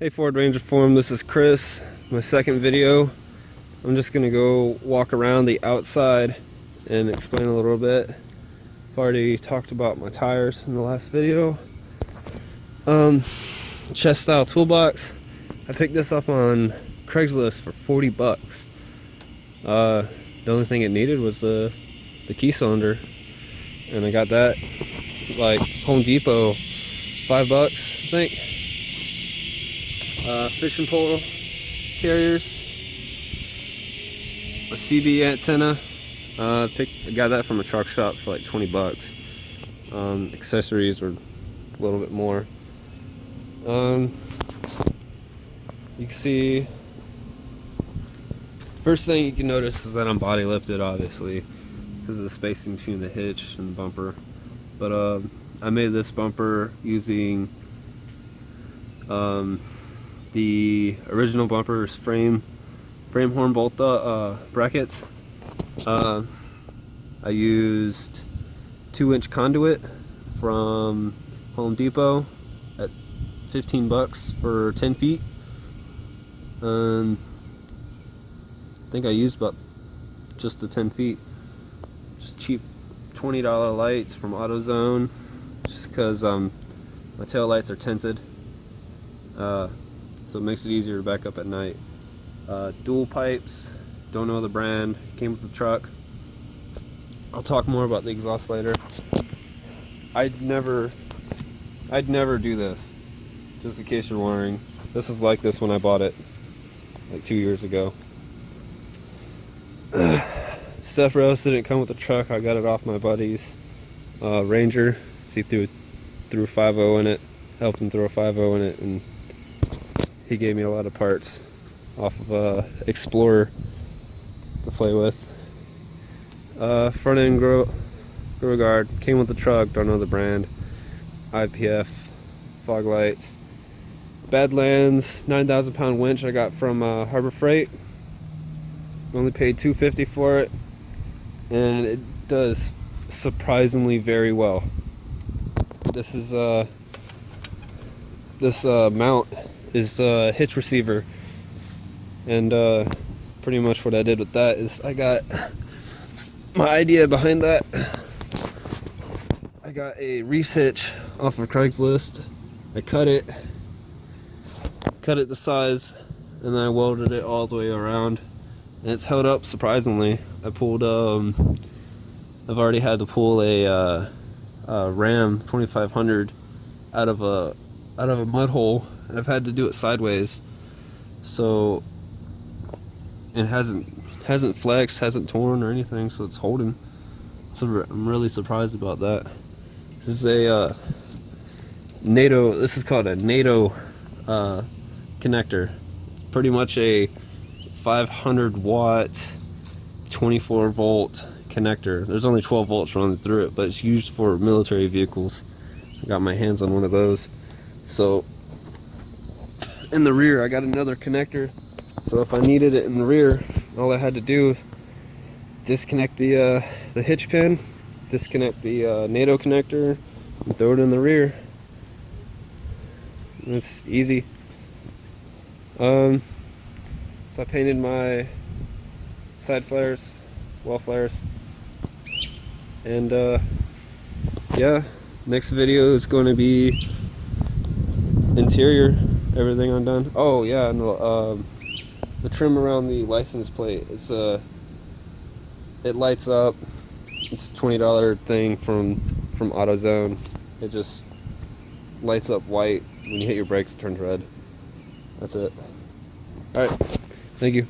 Hey Ford Ranger Forum, this is Chris. My second video. I'm just gonna go walk around the outside and explain a little bit. I've already talked about my tires in the last video. Chest style toolbox. I picked this up on Craigslist for 40 bucks. The only thing it needed was the key cylinder, and I got that like Home Depot, 5 bucks I think. Fishing pole carriers, a CB antenna. I got that from a truck shop for like 20 bucks. Accessories were a little bit more. You can see, first thing you can notice is that I'm body lifted, obviously, because of the spacing between the hitch and the bumper. But I made this bumper using the original bumper's frame horn bolt brackets. I used 2-inch conduit from Home Depot at 15 bucks for 10 feet. I think I used about just the 10 feet. Just cheap $20 lights from AutoZone, just because my tail lights are tinted. So it makes it easier to back up at night. Dual pipes, don't know the brand, came with the truck. I'll talk more about the exhaust later. I'd never do this, just in case you're wondering. This is like this when I bought it like 2 years ago. Step rose didn't come with the truck. I got it off my buddy's Ranger. He threw a 5.0 in it, helped him throw a 5.0 in it, and he gave me a lot of parts off of Explorer to play with. Front end grill guard came with the truck, don't know the brand. IPF fog lights. Badlands 9,000 pound winch I got from Harbor Freight. Only paid $250 for it, and it does surprisingly very well. This is this mount is the hitch receiver, and pretty much what I did with that is I got my idea behind that. I got a Reese hitch off of Craigslist. I cut it the size, and then I welded it all the way around, and it's held up surprisingly. I pulled I've already had to pull a Ram 2500 out of a mud hole, and I've had to do it sideways, so it hasn't flexed, hasn't torn or anything, so it's holding. So I'm really surprised about that. This is a NATO. This is called a NATO connector. It's pretty much a 500 watt 24 volt connector. There's only 12 volts running through it, but it's used for military vehicles. I got my hands on one of those. So in the rear I got another connector, so if I needed it in the rear, all I had to do, disconnect the hitch pin, disconnect the NATO connector, and throw it in the rear. It's easy. So I painted my side flares, wall flares, and yeah, next video is going to be interior, everything undone. Oh yeah, and the trim around the license plate, it lights up. It's a $20 thing from AutoZone. It just lights up white when you hit your brakes. It turns red. That's it. All right, thank you.